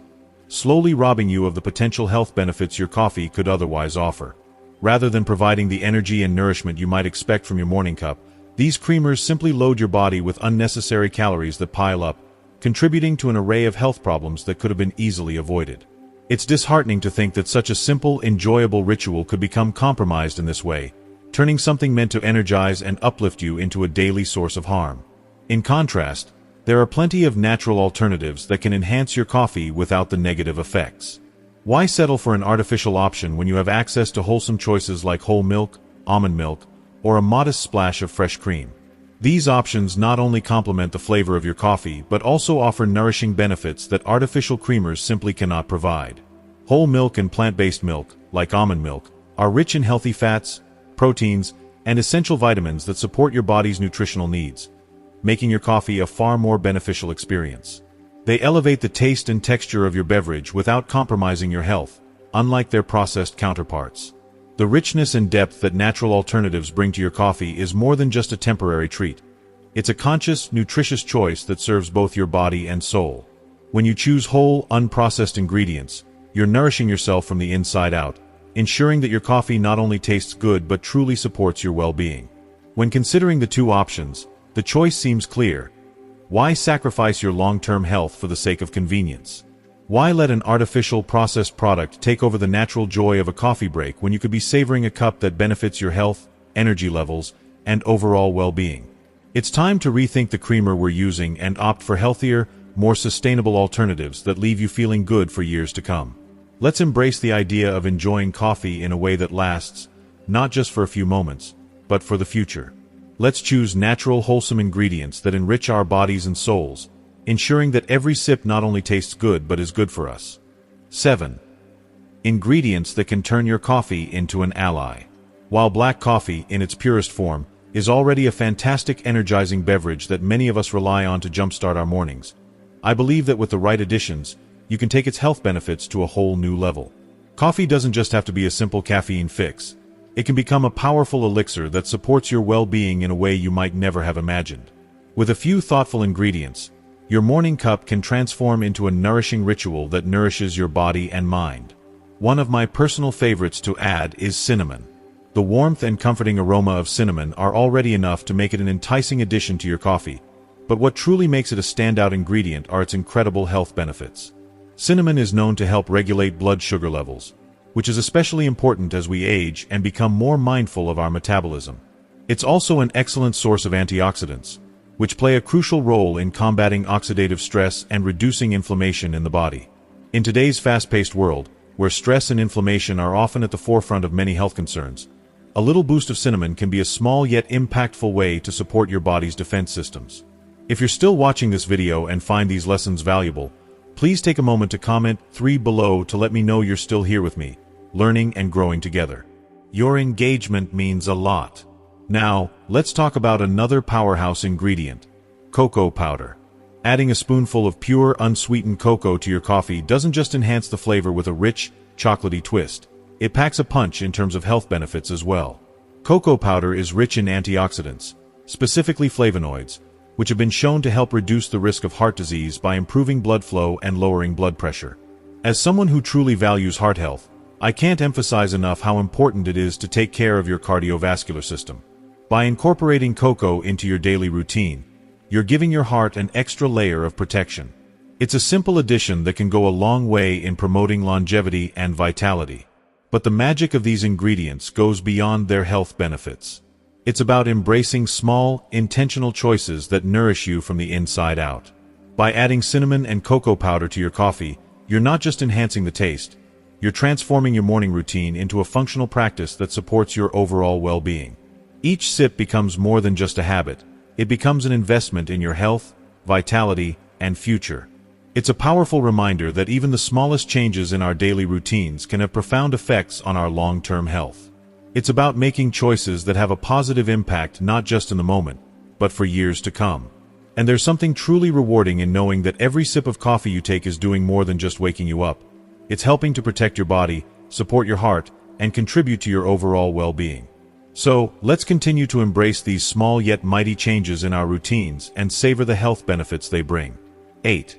slowly robbing you of the potential health benefits your coffee could otherwise offer. Rather than providing the energy and nourishment you might expect from your morning cup, these creamers simply load your body with unnecessary calories that pile up, contributing to an array of health problems that could have been easily avoided. It's disheartening to think that such a simple, enjoyable ritual could become compromised in this way, turning something meant to energize and uplift you into a daily source of harm. In contrast, there are plenty of natural alternatives that can enhance your coffee without the negative effects. Why settle for an artificial option when you have access to wholesome choices like whole milk, almond milk, or a modest splash of fresh cream? These options not only complement the flavor of your coffee but also offer nourishing benefits that artificial creamers simply cannot provide. Whole milk and plant-based milk, like almond milk, are rich in healthy fats, proteins, and essential vitamins that support your body's nutritional needs, making your coffee a far more beneficial experience. They elevate the taste and texture of your beverage without compromising your health, unlike their processed counterparts. The richness and depth that natural alternatives bring to your coffee is more than just a temporary treat. It's a conscious, nutritious choice that serves both your body and soul. When you choose whole, unprocessed ingredients, you're nourishing yourself from the inside out, ensuring that your coffee not only tastes good but truly supports your well-being. When considering the two options, the choice seems clear. Why sacrifice your long-term health for the sake of convenience? Why let an artificial processed product take over the natural joy of a coffee break when you could be savoring a cup that benefits your health, energy levels, and overall well-being? It's time to rethink the creamer we're using and opt for healthier, more sustainable alternatives that leave you feeling good for years to come. Let's embrace the idea of enjoying coffee in a way that lasts, not just for a few moments, but for the future. Let's choose natural, wholesome ingredients that enrich our bodies and souls, ensuring that every sip not only tastes good but is good for us. 7. Ingredients that can turn your coffee into an ally. While black coffee, in its purest form, is already a fantastic energizing beverage that many of us rely on to jumpstart our mornings, I believe that with the right additions, you can take its health benefits to a whole new level. Coffee doesn't just have to be a simple caffeine fix. It can become a powerful elixir that supports your well-being in a way you might never have imagined. With a few thoughtful ingredients, your morning cup can transform into a nourishing ritual that nourishes your body and mind. One of my personal favorites to add is cinnamon. The warmth and comforting aroma of cinnamon are already enough to make it an enticing addition to your coffee, but what truly makes it a standout ingredient are its incredible health benefits. Cinnamon is known to help regulate blood sugar levels, which is especially important as we age and become more mindful of our metabolism. It's also an excellent source of antioxidants, which play a crucial role in combating oxidative stress and reducing inflammation in the body. In today's fast-paced world, where stress and inflammation are often at the forefront of many health concerns, a little boost of cinnamon can be a small yet impactful way to support your body's defense systems. If you're still watching this video and find these lessons valuable, please take a moment to comment 3 below to let me know you're still here with me, learning and growing together. Your engagement means a lot. Now, let's talk about another powerhouse ingredient: cocoa powder. Adding a spoonful of pure, unsweetened cocoa to your coffee doesn't just enhance the flavor with a rich, chocolatey twist. It packs a punch in terms of health benefits as well. Cocoa powder is rich in antioxidants, specifically flavonoids, which have been shown to help reduce the risk of heart disease by improving blood flow and lowering blood pressure. As someone who truly values heart health, I can't emphasize enough how important it is to take care of your cardiovascular system. By incorporating cocoa into your daily routine, you're giving your heart an extra layer of protection. It's a simple addition that can go a long way in promoting longevity and vitality. But the magic of these ingredients goes beyond their health benefits. It's about embracing small, intentional choices that nourish you from the inside out. By adding cinnamon and cocoa powder to your coffee, you're not just enhancing the taste, you're transforming your morning routine into a functional practice that supports your overall well-being. Each sip becomes more than just a habit. It becomes an investment in your health, vitality, and future. It's a powerful reminder that even the smallest changes in our daily routines can have profound effects on our long-term health. It's about making choices that have a positive impact not just in the moment, but for years to come. And there's something truly rewarding in knowing that every sip of coffee you take is doing more than just waking you up. It's helping to protect your body, support your heart, and contribute to your overall well-being. So, let's continue to embrace these small yet mighty changes in our routines and savor the health benefits they bring. 8.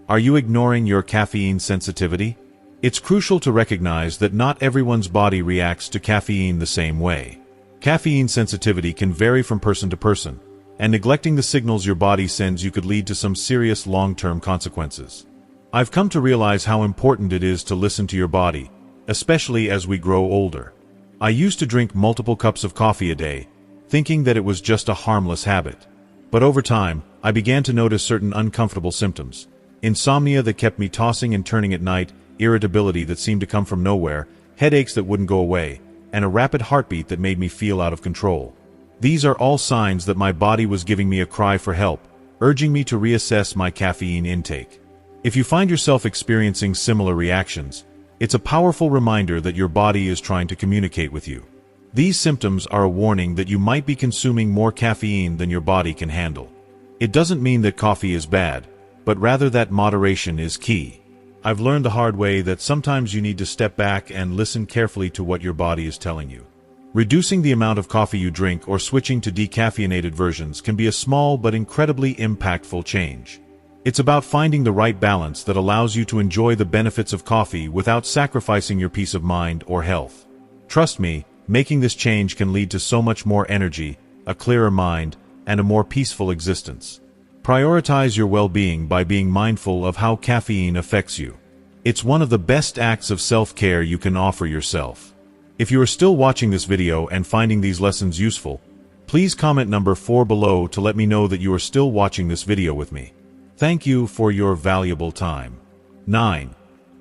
Are you ignoring your caffeine sensitivity? It's crucial to recognize that not everyone's body reacts to caffeine the same way. Caffeine sensitivity can vary from person to person, and neglecting the signals your body sends you could lead to some serious long-term consequences. I've come to realize how important it is to listen to your body, especially as we grow older. I used to drink multiple cups of coffee a day, thinking that it was just a harmless habit. But over time, I began to notice certain uncomfortable symptoms. Insomnia that kept me tossing and turning at night, irritability that seemed to come from nowhere, headaches that wouldn't go away, and a rapid heartbeat that made me feel out of control. These are all signs that my body was giving me a cry for help, urging me to reassess my caffeine intake. If you find yourself experiencing similar reactions, it's a powerful reminder that your body is trying to communicate with you. These symptoms are a warning that you might be consuming more caffeine than your body can handle. It doesn't mean that coffee is bad, but rather that moderation is key. I've learned the hard way that sometimes you need to step back and listen carefully to what your body is telling you. Reducing the amount of coffee you drink or switching to decaffeinated versions can be a small but incredibly impactful change. It's about finding the right balance that allows you to enjoy the benefits of coffee without sacrificing your peace of mind or health. Trust me, making this change can lead to so much more energy, a clearer mind, and a more peaceful existence. Prioritize your well-being by being mindful of how caffeine affects you. It's one of the best acts of self-care you can offer yourself. If you are still watching this video and finding these lessons useful, please comment number 4 below to let me know that you are still watching this video with me. Thank you for your valuable time. 9.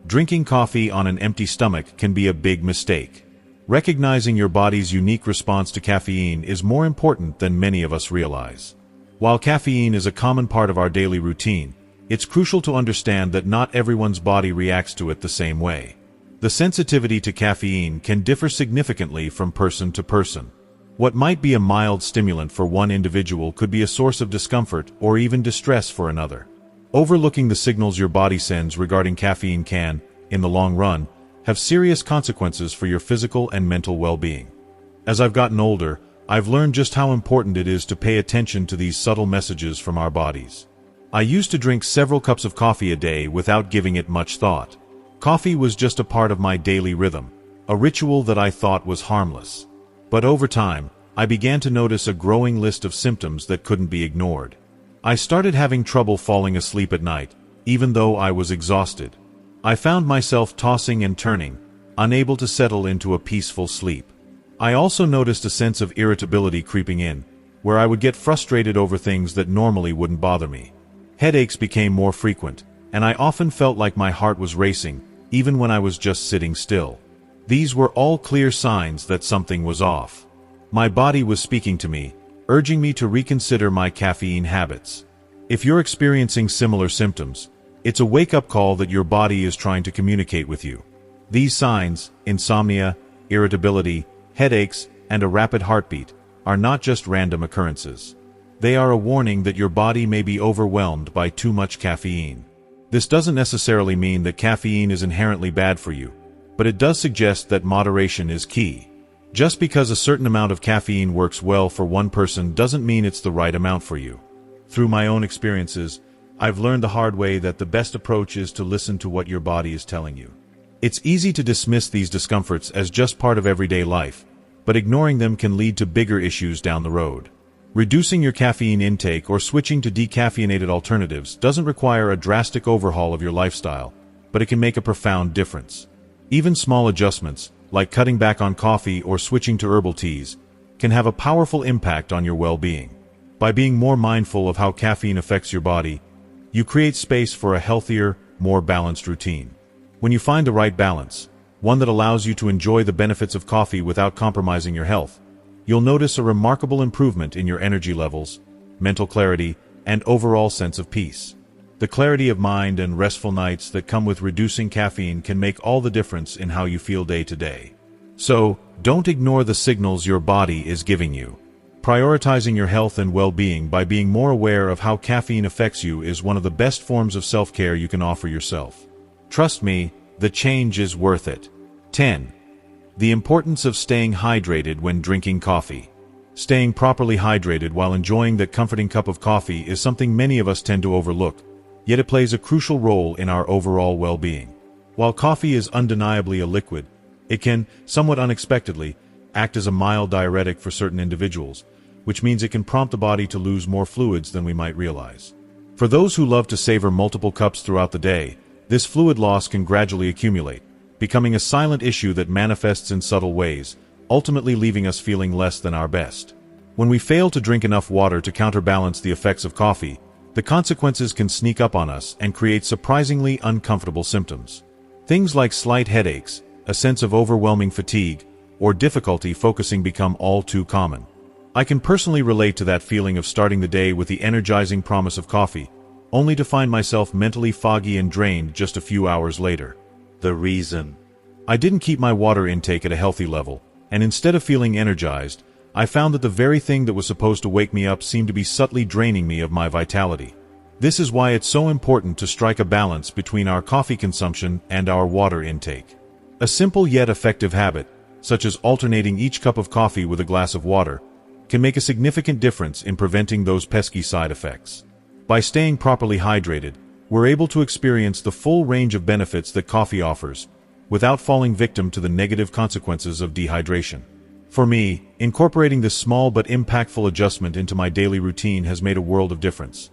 Drinking coffee on an empty stomach can be a big mistake. Recognizing your body's unique response to caffeine is more important than many of us realize. While caffeine is a common part of our daily routine, it's crucial to understand that not everyone's body reacts to it the same way. The sensitivity to caffeine can differ significantly from person to person. What might be a mild stimulant for one individual could be a source of discomfort or even distress for another. Overlooking the signals your body sends regarding caffeine can, in the long run, have serious consequences for your physical and mental well-being. As I've gotten older, I've learned just how important it is to pay attention to these subtle messages from our bodies. I used to drink several cups of coffee a day without giving it much thought. Coffee was just a part of my daily rhythm, a ritual that I thought was harmless. But over time, I began to notice a growing list of symptoms that couldn't be ignored. I started having trouble falling asleep at night, even though I was exhausted. I found myself tossing and turning, unable to settle into a peaceful sleep. I also noticed a sense of irritability creeping in, where I would get frustrated over things that normally wouldn't bother me. Headaches became more frequent, and I often felt like my heart was racing, even when I was just sitting still. These were all clear signs that something was off. My body was speaking to me, urging me to reconsider my caffeine habits. If you're experiencing similar symptoms, it's a wake-up call that your body is trying to communicate with you. These signs, insomnia, irritability, headaches, and a rapid heartbeat, are not just random occurrences. They are a warning that your body may be overwhelmed by too much caffeine. This doesn't necessarily mean that caffeine is inherently bad for you, but it does suggest that moderation is key. Just because a certain amount of caffeine works well for one person doesn't mean it's the right amount for you. Through my own experiences, I've learned the hard way that the best approach is to listen to what your body is telling you. It's easy to dismiss these discomforts as just part of everyday life, but ignoring them can lead to bigger issues down the road. Reducing your caffeine intake or switching to decaffeinated alternatives doesn't require a drastic overhaul of your lifestyle, but it can make a profound difference. Even small adjustments, like cutting back on coffee or switching to herbal teas, can have a powerful impact on your well-being. By being more mindful of how caffeine affects your body, you create space for a healthier, more balanced routine. When you find the right balance, one that allows you to enjoy the benefits of coffee without compromising your health, you'll notice a remarkable improvement in your energy levels, mental clarity, and overall sense of peace. The clarity of mind and restful nights that come with reducing caffeine can make all the difference in how you feel day to day. So, don't ignore the signals your body is giving you. Prioritizing your health and well-being by being more aware of how caffeine affects you is one of the best forms of self-care you can offer yourself. Trust me, the change is worth it. 10. The importance of staying hydrated when drinking coffee. Staying properly hydrated while enjoying that comforting cup of coffee is something many of us tend to overlook, yet it plays a crucial role in our overall well-being. While coffee is undeniably a liquid, it can, somewhat unexpectedly, act as a mild diuretic for certain individuals, which means it can prompt the body to lose more fluids than we might realize. For those who love to savor multiple cups throughout the day, this fluid loss can gradually accumulate, becoming a silent issue that manifests in subtle ways, ultimately leaving us feeling less than our best. When we fail to drink enough water to counterbalance the effects of coffee, the consequences can sneak up on us and create surprisingly uncomfortable symptoms. Things like slight headaches, a sense of overwhelming fatigue, or difficulty focusing become all too common. I can personally relate to that feeling of starting the day with the energizing promise of coffee, only to find myself mentally foggy and drained just a few hours later. The reason: I didn't keep my water intake at a healthy level, and instead of feeling energized, I found that the very thing that was supposed to wake me up seemed to be subtly draining me of my vitality. This is why it's so important to strike a balance between our coffee consumption and our water intake. A simple yet effective habit, such as alternating each cup of coffee with a glass of water, can make a significant difference in preventing those pesky side effects. By staying properly hydrated, we're able to experience the full range of benefits that coffee offers, without falling victim to the negative consequences of dehydration. For me, incorporating this small but impactful adjustment into my daily routine has made a world of difference.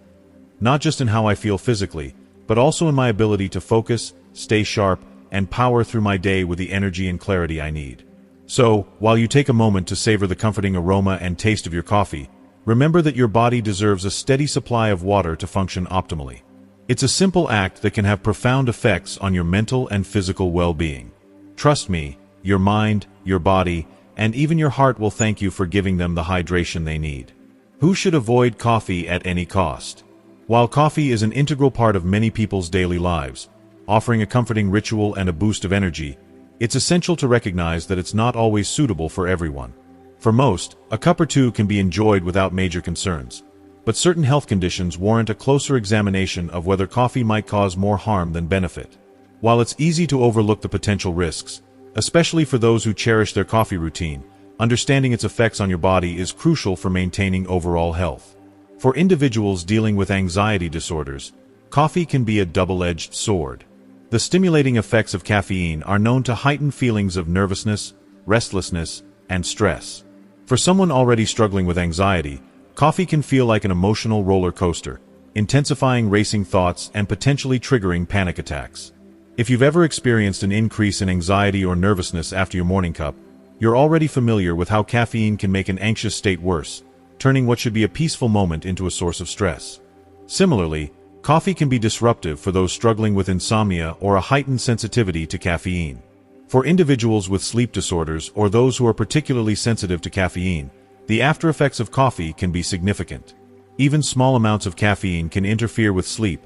Not just in how I feel physically, but also in my ability to focus, stay sharp, and power through my day with the energy and clarity I need. So, while you take a moment to savor the comforting aroma and taste of your coffee, remember that your body deserves a steady supply of water to function optimally. It's a simple act that can have profound effects on your mental and physical well-being. Trust me, your mind, your body, and even your heart will thank you for giving them the hydration they need. Who should avoid coffee at any cost? While coffee is an integral part of many people's daily lives, offering a comforting ritual and a boost of energy, it's essential to recognize that it's not always suitable for everyone. For most, a cup or two can be enjoyed without major concerns, but certain health conditions warrant a closer examination of whether coffee might cause more harm than benefit. While it's easy to overlook the potential risks, especially for those who cherish their coffee routine, understanding its effects on your body is crucial for maintaining overall health. For individuals dealing with anxiety disorders, coffee can be a double-edged sword. The stimulating effects of caffeine are known to heighten feelings of nervousness, restlessness, and stress. For someone already struggling with anxiety, coffee can feel like an emotional roller coaster, intensifying racing thoughts and potentially triggering panic attacks. If you've ever experienced an increase in anxiety or nervousness after your morning cup, you're already familiar with how caffeine can make an anxious state worse, turning what should be a peaceful moment into a source of stress. Similarly, coffee can be disruptive for those struggling with insomnia or a heightened sensitivity to caffeine. For individuals with sleep disorders or those who are particularly sensitive to caffeine, the after effects of coffee can be significant. Even small amounts of caffeine can interfere with sleep,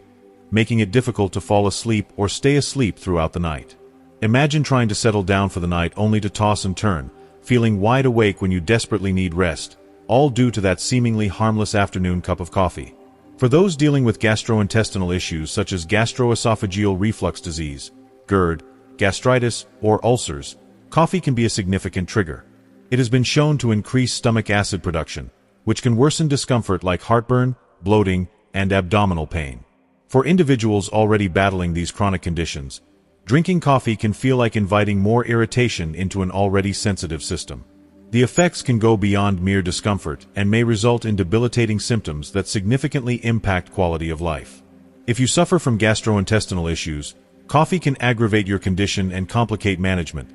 making it difficult to fall asleep or stay asleep throughout the night. Imagine trying to settle down for the night only to toss and turn, feeling wide awake when you desperately need rest, all due to that seemingly harmless afternoon cup of coffee. For those dealing with gastrointestinal issues such as gastroesophageal reflux disease, GERD, gastritis, or ulcers, coffee can be a significant trigger. It has been shown to increase stomach acid production, which can worsen discomfort like heartburn, bloating, and abdominal pain. For individuals already battling these chronic conditions, drinking coffee can feel like inviting more irritation into an already sensitive system. The effects can go beyond mere discomfort and may result in debilitating symptoms that significantly impact quality of life. If you suffer from gastrointestinal issues, coffee can aggravate your condition and complicate management,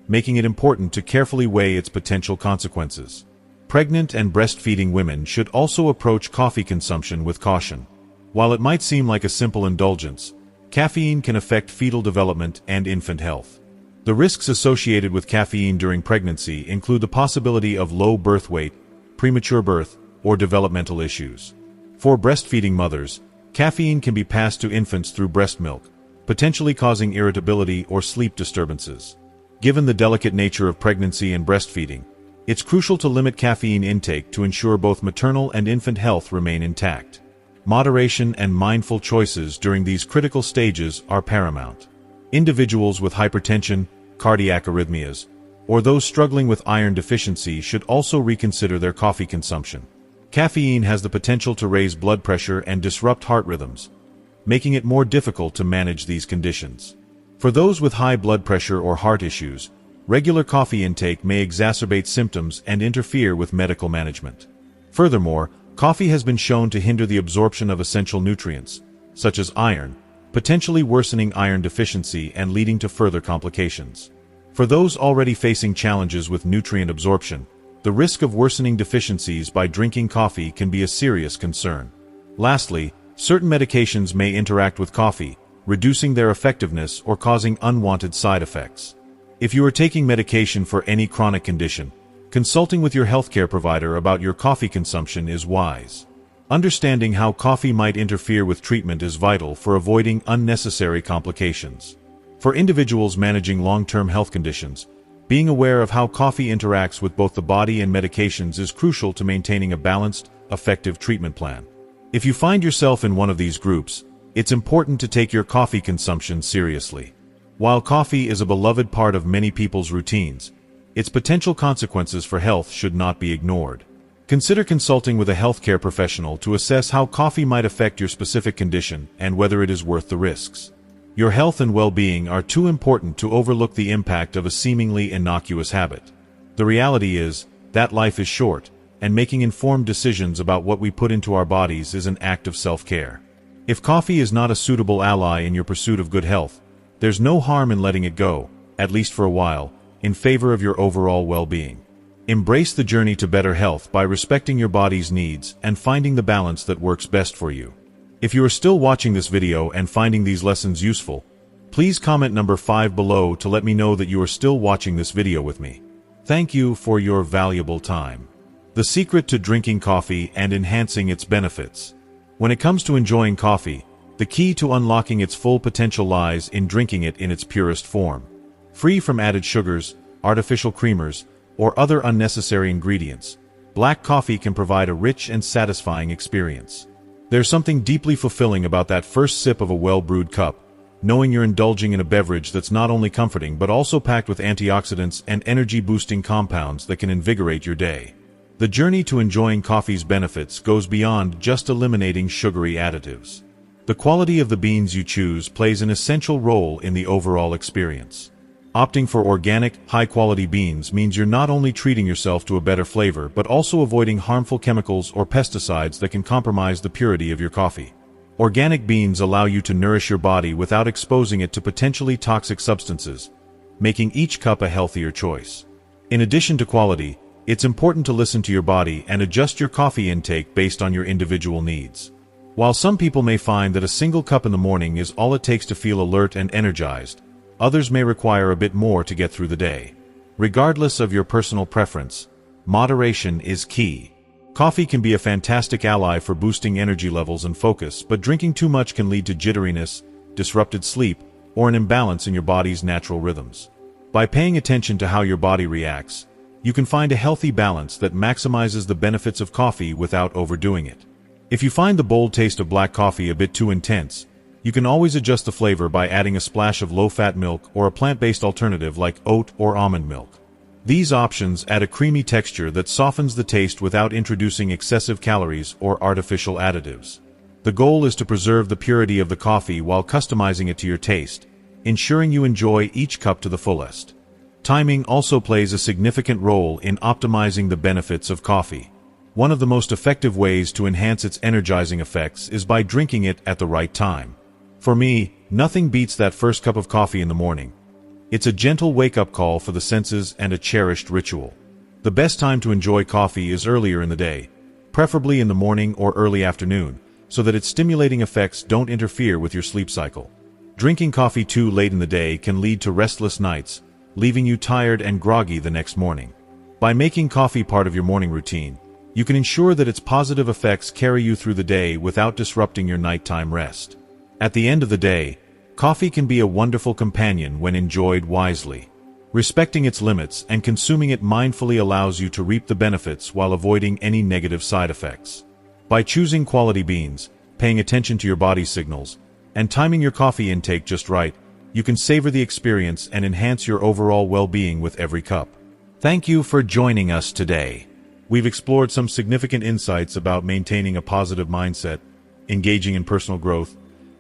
making it important to carefully weigh its potential consequences. Pregnant and breastfeeding women should also approach coffee consumption with caution. While it might seem like a simple indulgence, caffeine can affect fetal development and infant health. The risks associated with caffeine during pregnancy include the possibility of low birth weight, premature birth, or developmental issues. For breastfeeding mothers, caffeine can be passed to infants through breast milk, potentially causing irritability or sleep disturbances. Given the delicate nature of pregnancy and breastfeeding, it's crucial to limit caffeine intake to ensure both maternal and infant health remain intact. Moderation and mindful choices during these critical stages are paramount. Individuals with hypertension, cardiac arrhythmias, or those struggling with iron deficiency should also reconsider their coffee consumption. Caffeine has the potential to raise blood pressure and disrupt heart rhythms, making it more difficult to manage these conditions. For those with high blood pressure or heart issues, regular coffee intake may exacerbate symptoms and interfere with medical management. Furthermore, coffee has been shown to hinder the absorption of essential nutrients, such as iron, potentially worsening iron deficiency and leading to further complications. For those already facing challenges with nutrient absorption, the risk of worsening deficiencies by drinking coffee can be a serious concern. Lastly, certain medications may interact with coffee, reducing their effectiveness or causing unwanted side effects. If you are taking medication for any chronic condition, consulting with your healthcare provider about your coffee consumption is wise. Understanding how coffee might interfere with treatment is vital for avoiding unnecessary complications. For individuals managing long-term health conditions, being aware of how coffee interacts with both the body and medications is crucial to maintaining a balanced, effective treatment plan. If you find yourself in one of these groups, it's important to take your coffee consumption seriously. While coffee is a beloved part of many people's routines, its potential consequences for health should not be ignored. Consider consulting with a healthcare professional to assess how coffee might affect your specific condition and whether it is worth the risks. Your health and well-being are too important to overlook the impact of a seemingly innocuous habit. The reality is that life is short, and making informed decisions about what we put into our bodies is an act of self-care. If coffee is not a suitable ally in your pursuit of good health, there's no harm in letting it go, at least for a while, in favor of your overall well-being. Embrace the journey to better health by respecting your body's needs and finding the balance that works best for you. If you are still watching this video and finding these lessons useful, please comment number 5 below to let me know that you are still watching this video with me. Thank you for your valuable time. The secret to drinking coffee and enhancing its benefits. When it comes to enjoying coffee, the key to unlocking its full potential lies in drinking it in its purest form. Free from added sugars, artificial creamers, or other unnecessary ingredients, black coffee can provide a rich and satisfying experience. There's something deeply fulfilling about that first sip of a well-brewed cup, knowing you're indulging in a beverage that's not only comforting but also packed with antioxidants and energy-boosting compounds that can invigorate your day. The journey to enjoying coffee's benefits goes beyond just eliminating sugary additives. The quality of the beans you choose plays an essential role in the overall experience. Opting for organic, high-quality beans means you're not only treating yourself to a better flavor but also avoiding harmful chemicals or pesticides that can compromise the purity of your coffee. Organic beans allow you to nourish your body without exposing it to potentially toxic substances, making each cup a healthier choice. In addition to quality, it's important to listen to your body and adjust your coffee intake based on your individual needs. While some people may find that a single cup in the morning is all it takes to feel alert and energized, others may require a bit more to get through the day. Regardless of your personal preference, moderation is key. Coffee can be a fantastic ally for boosting energy levels and focus, but drinking too much can lead to jitteriness, disrupted sleep, or an imbalance in your body's natural rhythms. By paying attention to how your body reacts, you can find a healthy balance that maximizes the benefits of coffee without overdoing it. If you find the bold taste of black coffee a bit too intense, you can always adjust the flavor by adding a splash of low-fat milk or a plant-based alternative like oat or almond milk. These options add a creamy texture that softens the taste without introducing excessive calories or artificial additives. The goal is to preserve the purity of the coffee while customizing it to your taste, ensuring you enjoy each cup to the fullest. Timing also plays a significant role in optimizing the benefits of coffee. One of the most effective ways to enhance its energizing effects is by drinking it at the right time. For me, nothing beats that first cup of coffee in the morning. It's a gentle wake-up call for the senses and a cherished ritual. The best time to enjoy coffee is earlier in the day, preferably in the morning or early afternoon, so that its stimulating effects don't interfere with your sleep cycle. Drinking coffee too late in the day can lead to restless nights, leaving you tired and groggy the next morning. By making coffee part of your morning routine, you can ensure that its positive effects carry you through the day without disrupting your nighttime rest. At the end of the day, coffee can be a wonderful companion when enjoyed wisely. Respecting its limits and consuming it mindfully allows you to reap the benefits while avoiding any negative side effects. By choosing quality beans, paying attention to your body's signals, and timing your coffee intake just right, you can savor the experience and enhance your overall well-being with every cup. Thank you for joining us today. We've explored some significant insights about maintaining a positive mindset, engaging in personal growth,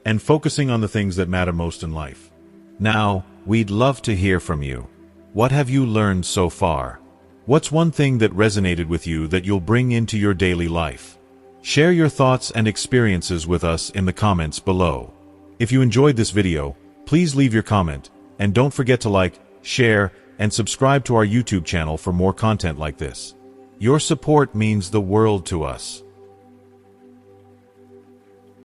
and focusing on the things that matter most in life. Now, we'd love to hear from you. What have you learned so far? What's one thing that resonated with you that you'll bring into your daily life? Share your thoughts and experiences with us in the comments below. If you enjoyed this video, please leave your comment, and don't forget to like, share, and subscribe to our YouTube channel for more content like this. Your support means the world to us.